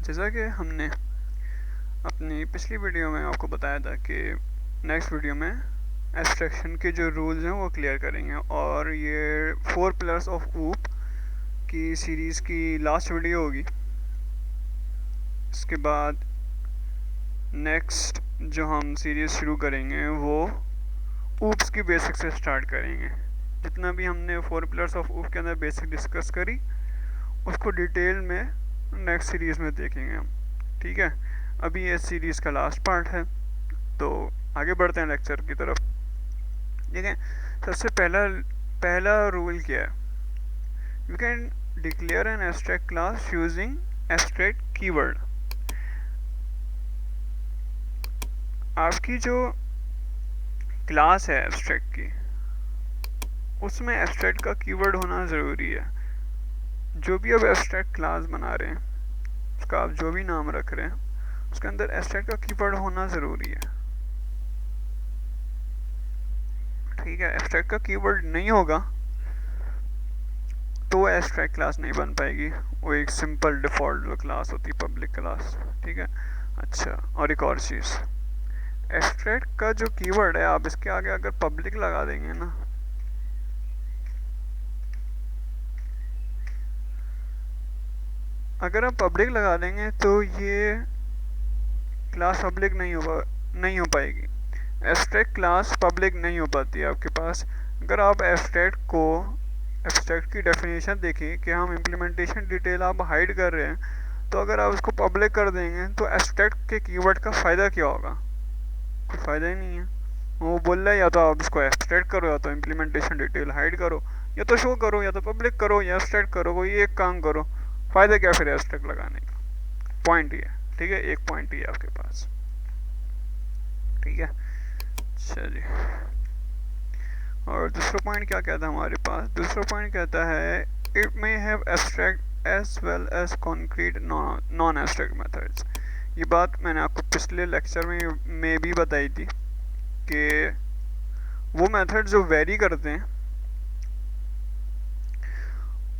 जैसा कि हमने अपनी पिछली वीडियो में आपको बताया था कि नेक्स्ट वीडियो में एब्स्ट्रैक्शन के जो रूल्स हैं वो क्लियर करेंगे, और ये 4 पिलर्स ऑफ ऊप की सीरीज़ की लास्ट वीडियो होगी। इसके बाद नेक्स्ट जो हम सीरीज़ शुरू करेंगे वो ऊप्स की बेसिक से स्टार्ट करेंगे। जितना भी हमने 4 पिलर्स ऑफ ऊप के अंदर बेसिक डिस्कस करी उसको डिटेल में नेक्स्ट सीरीज़ में देखेंगे हम। ठीक है, अभी ये सीरीज़ का लास्ट पार्ट है, तो आगे बढ़ते हैं लेक्चर की तरफ। देखें, सबसे पहला रूल क्या है? You can declare an abstract class using abstract keyword. आपकी जो क्लास है एब्स्ट्रैक्ट की, उसमें एब्स्ट्रैक्ट का कीवर्ड होना ज़रूरी है। जो भी आप एब्स्ट्रैक्ट क्लास बना रहे हैं, उसका आप जो भी नाम रख रहे हैं, उसके अंदर एब्स्ट्रैक्ट का कीवर्ड होना ज़रूरी है। ठीक है, एब्स्ट्रैक्ट का कीवर्ड नहीं होगा तो वो एब्स्ट्रैक्ट क्लास नहीं बन पाएगी, वो एक सिंपल डिफ़ॉल्ट क्लास होती है, पब्लिक क्लास। ठीक है, अच्छा, और एक और चीज़, एब्स्ट्रैक्ट का जो कीवर्ड है आप इसके आगे अगर पब्लिक लगा देंगे ना, अगर आप पब्लिक लगा देंगे तो ये क्लास पब्लिक नहीं हो पाएगी। एब्स्ट्रैक्ट क्लास पब्लिक नहीं हो पाती है आपके पास। अगर आप एब्स्ट्रैक्ट की डेफिनेशन देखें कि हम इम्प्लीमेंटेशन डिटेल आप हाइड कर रहे हैं, तो अगर आप उसको पब्लिक कर देंगे तो एब्स्ट्रैक्ट के कीवर्ड का फ़ायदा क्या होगा? कोई फ़ायदा ही नहीं है। वो बोल रहा है या तो आप इसको एब्स्ट्रैक्ट करो, या तो इम्प्लीमेंटेशन डिटेल हाइड करो, या तो शो करो, या तो पब्लिक करो, या एब्स्ट्रैक्ट करो, कोई एक काम करो। फ़ायदा क्या फिर एब्स्ट्रैक्ट लगाने का? पॉइंट ही है। ठीक है, एक पॉइंट ही है आपके पास। ठीक है, चलिए, और दूसरा पॉइंट क्या कहता है हमारे पास? दूसरा पॉइंट कहता है it may have abstract as well as concrete non abstract methods. ये बात मैंने आपको पिछले लेक्चर में भी बताई थी कि वो मेथड जो वेरी करते हैं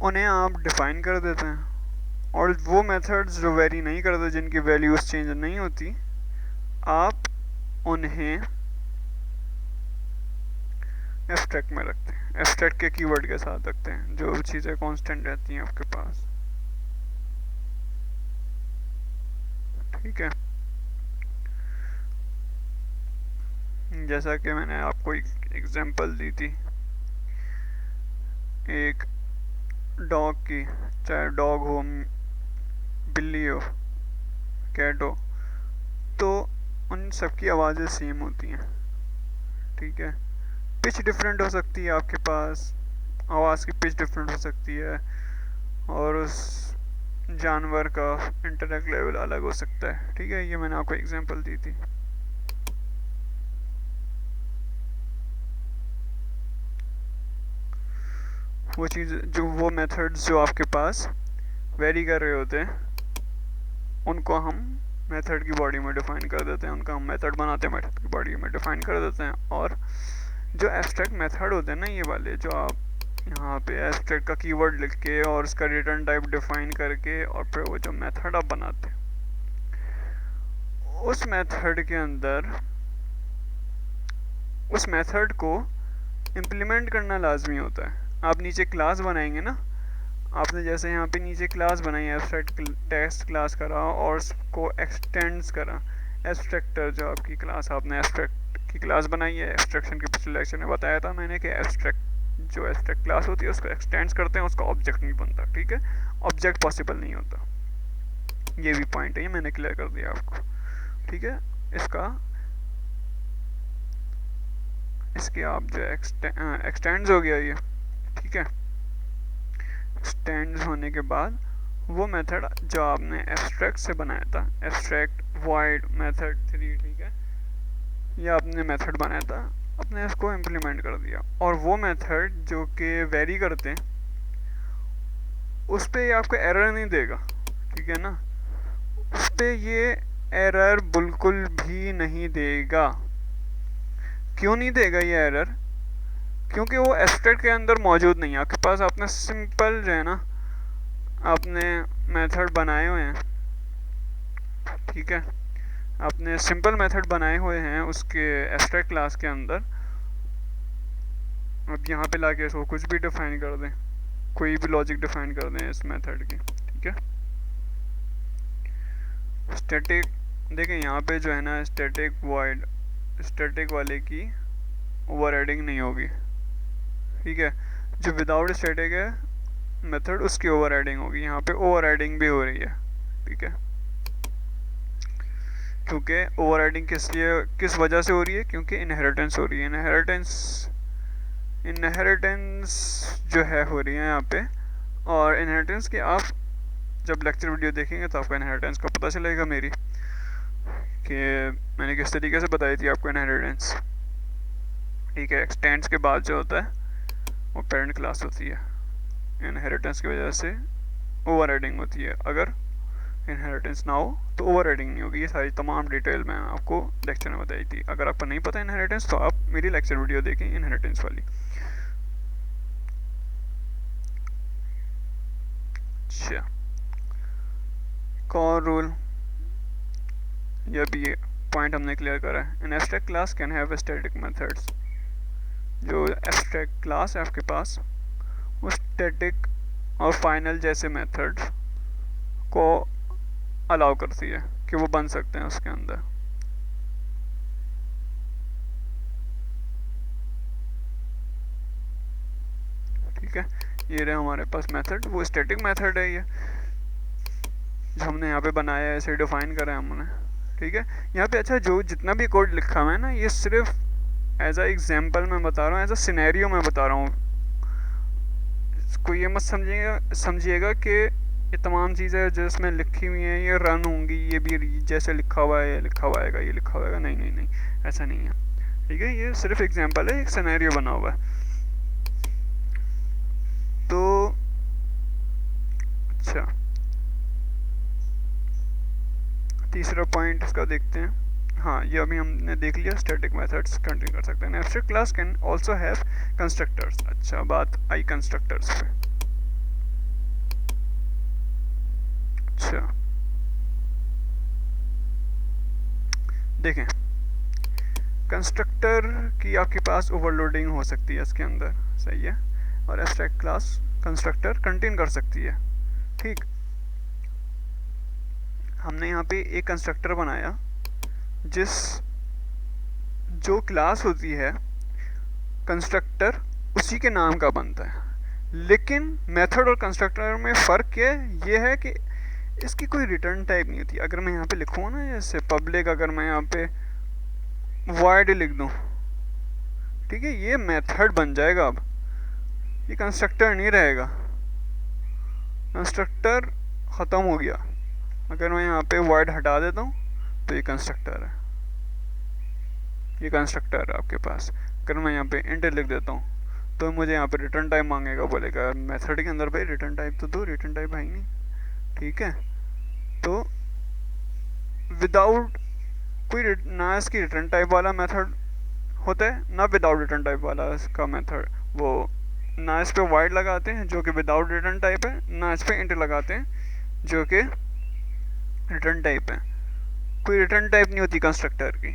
उन्हें आप डिफाइन कर देते हैं, और वो मेथड्स जो वेरी नहीं करते, जिनकी वैल्यूज चेंज नहीं होती, आप उन्हें एब्स्ट्रैक्ट में रखते हैं, एब्स्ट्रैक्ट के कीवर्ड के साथ रखते हैं, जो चीज़ें कांस्टेंट रहती हैं आपके पास। ठीक है, जैसा कि मैंने आपको एक एग्जांपल दी थी एक डॉग की, चाहे डॉग हो, बिल्ली हो, कैट हो, तो उन सबकी आवाज़ें सेम होती हैं। ठीक है, पिच डिफरेंट हो सकती है आपके पास, आवाज़ की पिच डिफरेंट हो सकती है, और उस जानवर का इंटेलेक्ट लेवल अलग हो सकता है। ठीक है, ये मैंने आपको एग्जांपल दी थी। वो चीज़ जो वो मेथड्स जो आपके पास वेरी कर रहे होते हैं, उनको हम मेथड की बॉडी में डिफाइन कर देते हैं, उनका हम मेथड बनाते हैं, मेथड की बॉडी में डिफाइन कर देते हैं। और जो एब्स्ट्रैक्ट मेथड होते हैं ना, ये वाले जो आप यहाँ पे एब्स्ट्रैक्ट का कीवर्ड लिख के और उसका रिटर्न टाइप डिफाइन करके और फिर वो जो मेथड आप बनाते हैं, उस मेथड के अंदर उस मेथड को इम्प्लीमेंट करना लाजमी होता है। आप नीचे क्लास बनाएंगे ना, आपने जैसे यहाँ पे नीचे क्लास बनाई, एब्स्ट्रैक्ट टेक्स्ट क्लास करा और उसको एक्सटेंड्स करा। एब्स्ट्रैक्टर जो आपकी क्लास, आपने एब्स्ट्रैक्ट की क्लास बनाई है, एब्स्ट्रैक्शन के पिछले लेक्चर में बताया था मैंने कि एब्स्ट्रैक्ट क्लास होती है उसको एक्सटेंड्स करते हैं, उसका ऑब्जेक्ट नहीं बनता। ठीक है, ऑब्जेक्ट पॉसिबल नहीं होता, ये भी पॉइंट है, ये मैंने क्लियर कर दिया आपको। ठीक है, इसके आप जो एक्सटेंड्स हो गया ये। ठीक है, एक्सटेंड्स होने के बाद वो मेथड जो आपने एब्स्ट्रैक्ट से बनाया था, एब्स्ट्रैक्ट वॉइड मेथड 3, ठीक है, ये आपने मेथड बनाया था, आपने इसको इम्प्लीमेंट कर दिया, और वो मेथड जो कि वेरी करते हैं उस पर ये आपको एरर नहीं देगा। ठीक है ना, उस पर ये एरर बिल्कुल भी नहीं देगा। क्यों नहीं देगा ये एरर? क्योंकि वो एब्स्ट्रैक्ट के अंदर मौजूद नहीं है आपके पास। आपने सिंपल जो है ना, आपने मेथड बनाए हुए हैं, ठीक है, आपने सिंपल मेथड बनाए हुए हैं उसके एब्स्ट्रैक्ट क्लास के अंदर। अब यहाँ पे लाके इसको कुछ भी डिफाइन कर दें, कोई भी लॉजिक डिफाइन कर दें इस मेथड की। ठीक है, स्टैटिक देखें यहाँ पे जो है ना, स्टैटिक वॉइड, स्टैटिक वाले की ओवरराइडिंग नहीं होगी। ठीक है, जो विदाउट स्टैटिक है मेथड उसकी ओवरराइडिंग होगी। यहाँ पे ओवरराइडिंग भी हो रही है। ठीक है, क्योंकि ओवरराइडिंग किस लिए, किस वजह से हो रही है, क्योंकि इनहेरिटेंस हो रही है। इनहेरिटेंस जो है हो रही है यहाँ पे। और इनहेरिटेंस की आप जब लेक्चर वीडियो देखेंगे तो आपको इनहेरिटेंस का पता चलेगा मेरी, कि मैंने किस तरीके से बताई थी आपको इनहेरिटेंस। ठीक है, एक्सटेंड्स के बाद जो होता है वो पेरेंट क्लास होती है। इनहेरिटेंस की वजह से ओवरराइडिंग होती है। अगर इनहेरिटेंस ना हो तो ओवरराइडिंग नहीं होगी। ये सारी तमाम डिटेल मैंने आपको लेक्चर में बताई थी। अगर आपको नहीं पता इनहेरिटेंस तो आप मेरी लेक्चर वीडियो देखें इनहेरिटेंस वाली। अच्छा, कॉर रूल, यह भी पॉइंट हमने क्लियर करा है। An abstract class can have static methods. जो एब्स्ट्रैक्ट क्लास है आपके पास वो स्टैटिक और फाइनल जैसे मेथड्स को अलाउ करती है कि वो बन सकते हैं उसके अंदर। ठीक है, ये रहे हमारे पास मेथड, वो स्टैटिक मेथड है ये जो हमने यहाँ पे बनाया है, ऐसे डिफाइन करा है हमने। ठीक है, यहाँ पे अच्छा जो जितना भी कोड लिखा हुआ है ना, ये सिर्फ एज अ एग्जाम्पल मैं बता रहा हूँ, एज अ सिनेरियो मैं बता रहा हूँ। कोई ये मत समझिएगा कि ये तमाम चीज़ें जो इसमें लिखी हुई हैं ये रन होंगी, ये भी जैसे लिखा हुआ है ये लिखा हुआ है, ये लिखा हुआ है। नहीं नहीं नहीं, ऐसा नहीं है। ठीक है, ये सिर्फ एग्जाम्पल है, एक सिनेरियो बना हुआ है। तो अच्छा, तीसरा पॉइंट इसका देखते हैं। हाँ, ये अभी हमने देख लिया, स्टैटिक मेथड्स कंटिन्यू कर सकते हैं। Abstract class can also have constructors. अच्छा, बात आई कंस्ट्रक्टर्स पे। अच्छा, देखें, कंस्ट्रक्टर की आपके पास ओवरलोडिंग हो सकती है इसके अंदर, सही है, और एब्स्ट्रैक्ट क्लास कंस्ट्रक्टर कंटेन कर सकती है। ठीक, हमने यहाँ पे एक कंस्ट्रक्टर बनाया जिस जो क्लास होती है कंस्ट्रक्टर उसी के नाम का बनता है। लेकिन मेथड और कंस्ट्रक्टर में फ़र्क ये है कि इसकी कोई रिटर्न टाइप नहीं होती। अगर मैं यहाँ पे लिखूँ ना, जैसे पब्लिक, अगर मैं यहाँ पे वॉइड लिख दूँ, ठीक है, ये मेथड बन जाएगा। अब ये कंस्ट्रक्टर नहीं रहेगा, कंस्ट्रक्टर ख़त्म हो गया। अगर मैं यहाँ पे वॉइड हटा देता हूँ तो ये कंस्ट्रक्टर है, ये कंस्ट्रक्टर है आपके पास। अगर मैं यहाँ पे इंट लिख देता हूँ तो मुझे यहाँ पे रिटर्न टाइप मांगेगा, बोलेगा मेथड के अंदर भाई रिटर्न टाइप तो दो, रिटर्न टाइप है ही नहीं। ठीक है, तो विदाउट कोई ना इसकी रिटर्न टाइप वाला मेथड होता है, ना विदाउट रिटर्न टाइप वाला इसका मेथड। वो ना इस पे वाइड लगाते हैं जो कि विदाउट रिटर्न टाइप है, ना इस पे इंट लगाते हैं जो कि रिटर्न टाइप है। कोई रिटर्न टाइप नहीं होती कंस्ट्रक्टर की,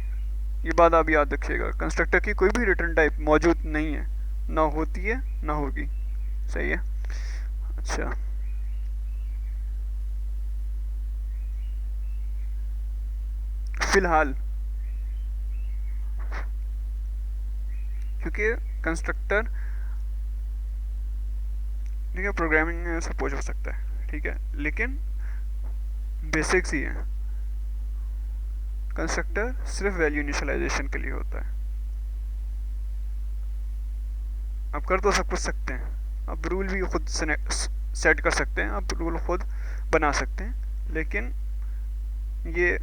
ये बात आप याद रखिएगा। कंस्ट्रक्टर की कोई भी रिटर्न टाइप मौजूद नहीं है, ना होती है ना होगी। सही है। अच्छा, फिलहाल क्योंकि कंस्ट्रक्टर, ठीक है, प्रोग्रामिंग में सपोज हो सकता है, ठीक है, लेकिन बेसिक्स ही है। कंस्ट्रक्टर सिर्फ वैल्यू इनिशियलाइजेशन के लिए होता है। आप कर तो सब कुछ सकते हैं, आप रूल भी खुद सेट कर सकते हैं, आप रूल खुद बना सकते हैं, लेकिन ये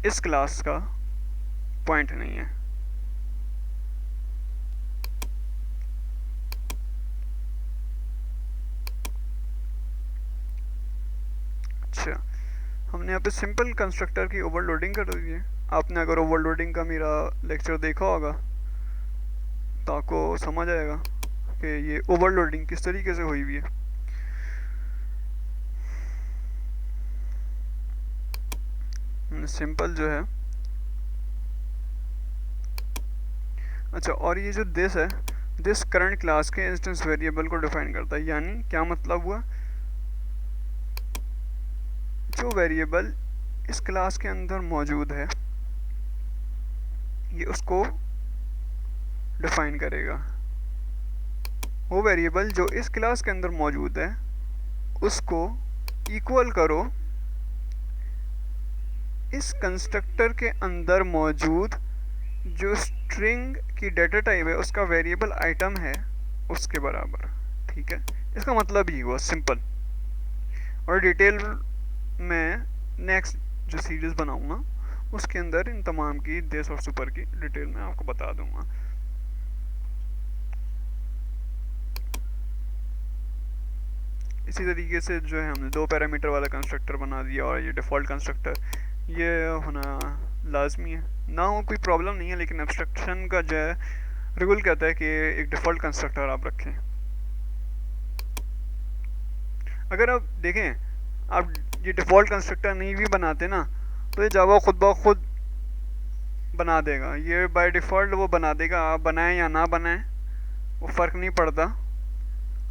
इस क्लास का पॉइंट नहीं है। अच्छा, हमने यहाँ पे सिंपल कंस्ट्रक्टर की ओवरलोडिंग कर दी है। आपने अगर ओवरलोडिंग का मेरा लेक्चर देखा होगा तो आपको समझ आएगा कि ये ओवरलोडिंग किस तरीके से हुई हुई है। सिंपल जो है। अच्छा, और ये जो दिस है, दिस करंट क्लास के इंस्टेंस वेरिएबल को डिफाइन करता है। यानी क्या मतलब हुआ, जो वेरिएबल इस क्लास के अंदर मौजूद है ये उसको डिफाइन करेगा। वो वेरिएबल जो इस क्लास के अंदर मौजूद है उसको इक्वल करो इस कंस्ट्रक्टर के अंदर मौजूद जो स्ट्रिंग की डेटा टाइप है उसका वेरिएबल आइटम है उसके बराबर। ठीक है, इसका मतलब ही हुआ सिंपल। और डिटेल में नेक्स्ट जो सीरीज बनाऊंगा उसके अंदर इन तमाम की देश और सुपर की डिटेल में आपको बता दूंगा। इसी तरीके से जो है हमने 2 पैरामीटर वाला कंस्ट्रक्टर बना दिया और ये डिफ़ॉल्ट कंस्ट्रक्टर ये होना लाजमी है। ना हो कोई प्रॉब्लम नहीं है, लेकिन एब्स्ट्रक्शन का जो है रूल कहता है कि एक डिफ़ॉल्ट कंस्ट्रक्टर आप रखें। अगर आप देखें, आप ये डिफ़ॉल्ट कंस्ट्रक्टर नहीं भी बनाते ना तो ये जावा खुद ब खुद बना देगा। ये बाय डिफ़ॉल्ट वो बना देगा, आप बनाएं या ना बनाएं वो फ़र्क नहीं पड़ता।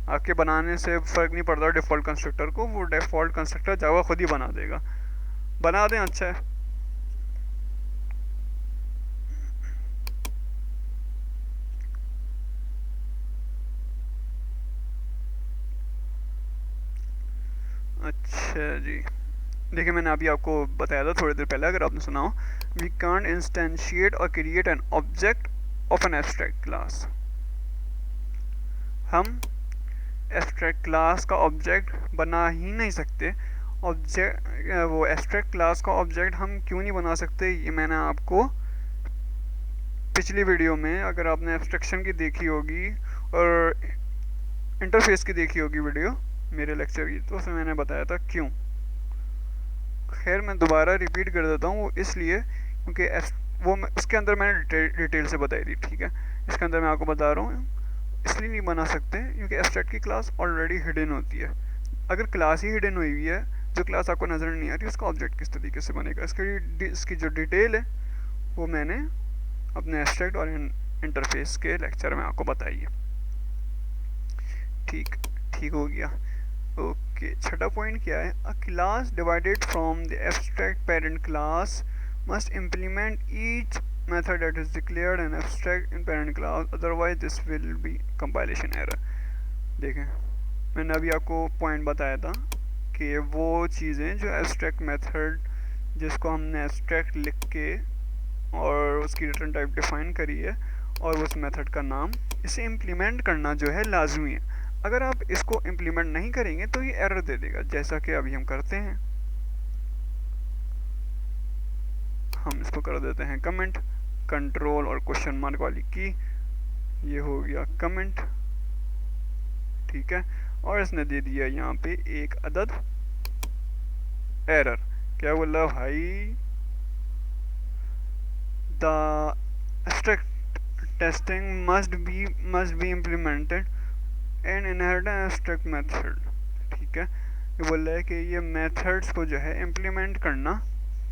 आपके बनाने से फ़र्क नहीं पड़ता डिफ़ॉल्ट कंस्ट्रक्टर को, वो डिफ़ॉल्ट कंस्ट्रक्टर जावा खुद ही बना देगा। बना दें, अच्छा है। अच्छा जी, देखिए मैंने अभी आपको बताया था थोड़ी देर पहले, अगर आपने सुना हो, वी कांट इंस्टेंशिएट और create an object of an abstract class. हम एब्स्ट्रैक्ट क्लास का ऑब्जेक्ट बना ही नहीं सकते। ऑब्जेक्ट वो एब्स्ट्रैक्ट क्लास का ऑब्जेक्ट हम क्यों नहीं बना सकते, ये मैंने आपको पिछली वीडियो में, अगर आपने एब्स्ट्रैक्शन की देखी होगी और इंटरफेस की देखी होगी वीडियो मेरे लेक्चर की, तो उसमें मैंने बताया था क्यों। खैर मैं दोबारा रिपीट कर देता हूँ, वो इसलिए क्योंकि वो उसके अंदर मैंने डिटेल से बताई थी। ठीक है, इसके अंदर मैं आपको बता रहा हूँ इसलिए नहीं बना सकते क्योंकि एब्स्ट्रैक्ट की क्लास ऑलरेडी हिडन होती है। अगर क्लास ही हिडन हुई हुई है, जो क्लास आपको नज़र नहीं आ रही, उसका ऑब्जेक्ट किस तरीके से बनेगा। इसकी जो डिटेल है वो मैंने अपने एब्स्ट्रैक्ट और इंटरफेस के लेक्चर में आपको बताई है। ठीक ठीक हो गया। ओके, छठा पॉइंट क्या है, अ class divided from the abstract parent class must implement each method that is declared an abstract in parent class, otherwise this will be compilation error। देखें, मैंने अभी आपको पॉइंट बताया था कि वो चीज़ें जो एब्स्ट्रैक्ट मेथड जिसको हमने एब्स्ट्रैक्ट लिख के और उसकी रिटर्न टाइप डिफाइन करी है और उस मेथड का नाम, इसे इम्प्लीमेंट करना जो है लाजमी है। अगर आप इसको इम्प्लीमेंट नहीं करेंगे तो ये एरर दे देगा, जैसा कि अभी हम करते हैं। हम इसको कर देते हैं कमेंट, कंट्रोल और क्वेश्चन मार्क वाली की, ये हो गया कमेंट। ठीक है, और इसने दे दिया यहाँ पे एक अदद एरर। क्या बोला भाई, the abstract testing must be implemented and inherit abstract method. ठीक है, ये बोल रहा है कि ये मेथड्स को जो है इम्प्लीमेंट करना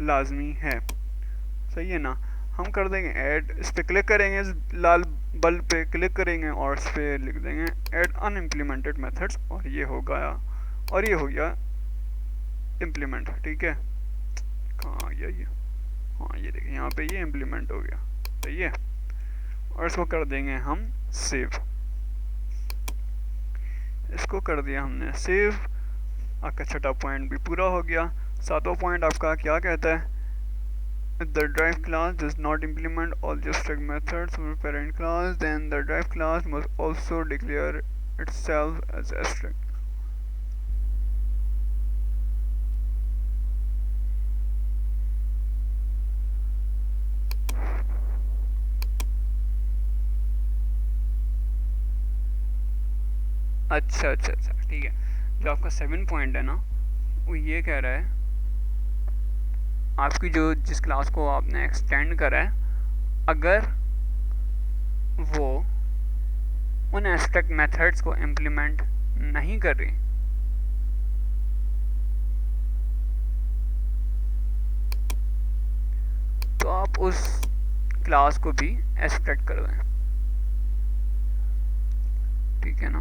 लाजमी है। सही है ना। हम कर देंगे ऐड, इस पर क्लिक करेंगे, इस लाल बल्ब पे क्लिक करेंगे और इस पर लिख देंगे ऐड अनइम्प्लीमेंटेड मेथड्स, और ये हो गया, और ये हो गया इम्प्लीमेंट। ठीक है, कहाँ ये हाँ ये देखिए यहाँ पे ये इम्प्लीमेंट हो गया। सही है, और इसको कर देंगे हम सेव। इसको कर दिया हमने सेव। आपका छठा पॉइंट भी पूरा हो गया। सातवां पॉइंट आपका क्या कहता है, if the drive class does not implement all the abstract methods of the parent class, then the drive class must also declare itself as abstract। अच्छा अच्छा अच्छा, ठीक है। जो आपका 7 पॉइंट है ना, वो ये कह रहा है आपकी जो जिस क्लास को आपने एक्सटेंड करा है, अगर वो उन एब्स्ट्रैक्ट मेथड्स को इम्प्लीमेंट नहीं कर रही, उस क्लास को भी एब्स्ट्रैक्ट कर दें, ठीक है ना।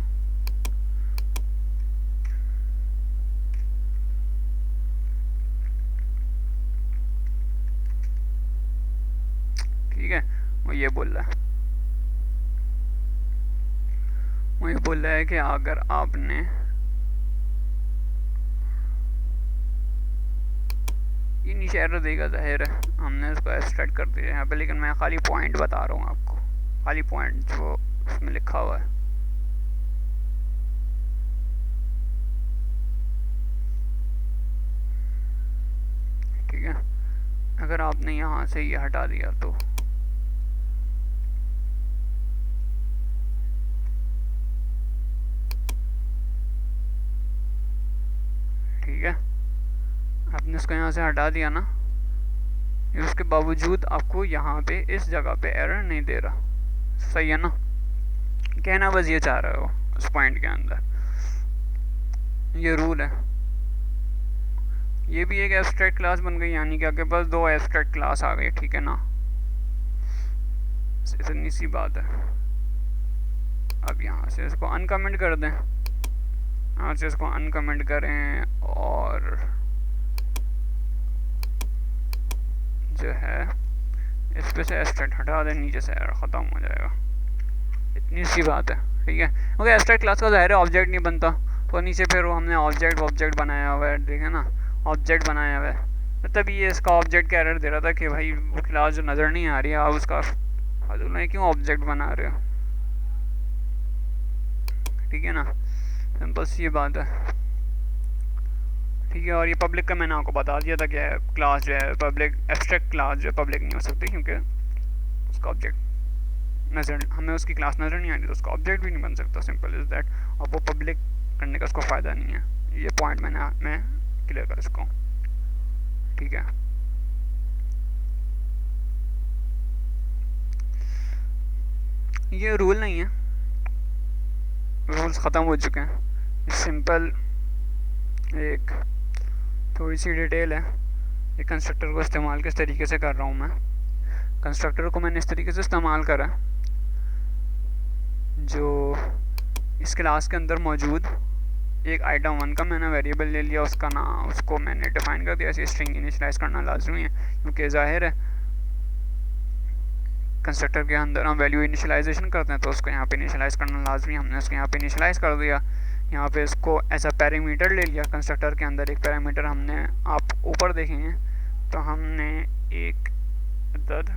ठीक है, वो ये बोल रहा है, वो ये बोल रहा है कि अगर आपने ये नीचे एरर देगा, जाहिर है हमने उसको एब्स्ट्रैक्ट कर दिया यहाँ पे, लेकिन मैं खाली पॉइंट बता रहा हूँ आपको, खाली पॉइंट जो उसमें लिखा हुआ है। ठीक है, अगर आपने यहाँ से ये हटा दिया तो ठीक है, आपने इसको यहाँ से हटा दिया ना, उसके बावजूद आपको यहाँ पे इस जगह पे एरर नहीं दे रहा, सही है ना। कहना बस ये चाह रहे हो उस पॉइंट के अंदर, ये रूल है। ये भी एक एब्स्ट्रैक्ट क्लास बन गई, यानी कि आपके पास दो एब्स्ट्रैक्ट क्लास आ गई, ठीक है ना, इतनी सी बात है। अब यहाँ से इसको अनकमेंट कर दें, यहाँ से इसको अनकमेंट करें और जो है इस पे से एब्स्ट्रैक्ट हटा दें, नीचे से एरर ख़त्म हो जाएगा, इतनी सी बात है, ठीक है। क्योंकि एब्स्ट्रैक्ट क्लास का ज़ाहिर है ऑब्जेक्ट नहीं बनता, तो नीचे फिर वो हमने ऑब्जेक्ट बनाया हुआ है, ठीक है ना, ऑब्जेक्ट बनाया हुआ है, तभी ये इसका ऑब्जेक्ट का एरर दे रहा था कि भाई वो क्लास जो नज़र नहीं आ रही है आप उसका क्यों ऑब्जेक्ट बना रहे हो, ठीक है ना, बस ये बात है, ठीक है। और ये पब्लिक का मैंने आपको बता दिया था कि क्लास जो है पब्लिक, एब्स्ट्रैक्ट क्लास जो है पब्लिक नहीं हो सकती, क्योंकि उसका ऑब्जेक्ट नज़र, हमें उसकी क्लास नज़र नहीं आ रही तो उसका ऑब्जेक्ट भी नहीं बन सकता, सिंपल इज़ दैट। और वो पब्लिक करने का उसको फ़ायदा नहीं है, ये पॉइंट मैं क्लियर कर सकता हूँ, ठीक है। ये रूल नहीं है, रूल्स ख़त्म हो चुके हैं, सिंपल एक थोड़ी सी डिटेल है। ये कंस्ट्रक्टर को इस्तेमाल किस तरीके से कर रहा हूँ मैं, कंस्ट्रक्टर को मैंने इस तरीके से इस्तेमाल करा, जो इस क्लास के अंदर मौजूद एक आइटम 1 का मैंने वेरिएबल ले लिया, उसका नाम उसको मैंने डिफाइन कर दिया, ऐसे स्ट्रिंग इनिशियलाइज करना लाजमी है, क्योंकि जाहिर है कंस्ट्रक्टर के अंदर हम वैल्यू इनिशियलाइजेशन करते हैं तो उसको यहाँ पे इनिशियलाइज करना लाजमी, हमने उसको यहाँ पे इनिशियलाइज कर दिया, यहाँ पे इसको एज अ पैरामीटर ले लिया, कंस्ट्रक्टर के अंदर एक पैरामीटर हमने, आप ऊपर देखेंगे तो हमने एक अदद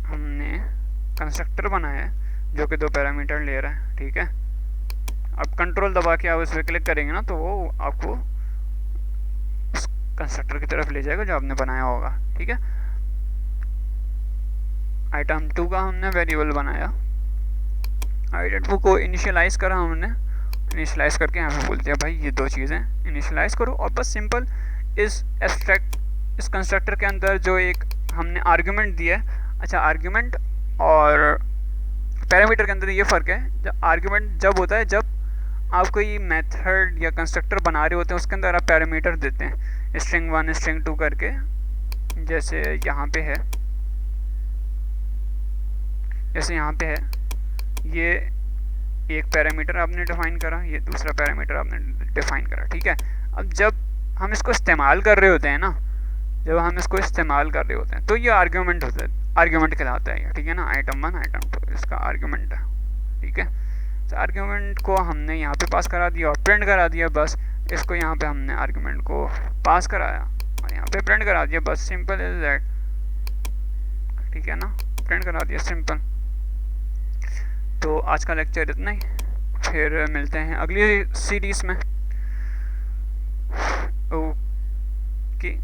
हमने कंस्ट्रक्टर बनाया है जो कि 2 पैरामीटर ले रहा है, ठीक है। अब कंट्रोल दबा के आप इस पर क्लिक करेंगे ना तो वो आपको उस कंस्ट्रक्टर की तरफ ले जाएगा जो आपने बनाया होगा, ठीक है। आइटम 2 का हमने वेरिएबल बनाया, आइटम 2 को इनिशियलाइज करा हमने, इनिशियलाइज करके यहाँ पे बोल दिया भाई ये 2 चीज़ें इनिशियलाइज करो, और बस सिंपल इस एब्स्ट्रैक्ट इस कंस्ट्रक्टर के अंदर जो एक हमने आर्ग्यूमेंट दिया है, अच्छा आर्ग्यूमेंट और पैरामीटर के अंदर ये फ़र्क है, जब आर्ग्यूमेंट जब होता है जब आप कोई मेथड या कंस्ट्रक्टर बना रहे होते हैं उसके अंदर आप पैरामीटर देते हैं, स्ट्रिंग 1 स्ट्रिंग 2 करके, जैसे यहाँ पे है, जैसे यहाँ पे है, ये एक पैरामीटर आपने डिफ़ाइन करा, ये दूसरा पैरामीटर आपने डिफ़ाइन करा, ठीक है। अब जब हम इसको इस्तेमाल कर रहे होते हैं ना, जब हम इसको इस्तेमाल कर रहे होते हैं तो ये आर्ग्यूमेंट होता है, आर्ग्यूमेंट कहलाता है ये, ठीक है ना, आइटम 1 आइटम 2 इसका आर्ग्यूमेंट है, ठीक है। तो आर्ग्यूमेंट को हमने यहाँ पे पास करा दिया और प्रिंट करा दिया, बस इसको यहाँ पे हमने आर्ग्यूमेंट को पास कराया और यहाँ पे प्रिंट करा दिया, बस सिंपल इज दैट, ठीक है ना, प्रिंट करा दिया, सिंपल। तो आज का लेक्चर इतना ही, फिर मिलते हैं अगली सीरीज़ में, ओके।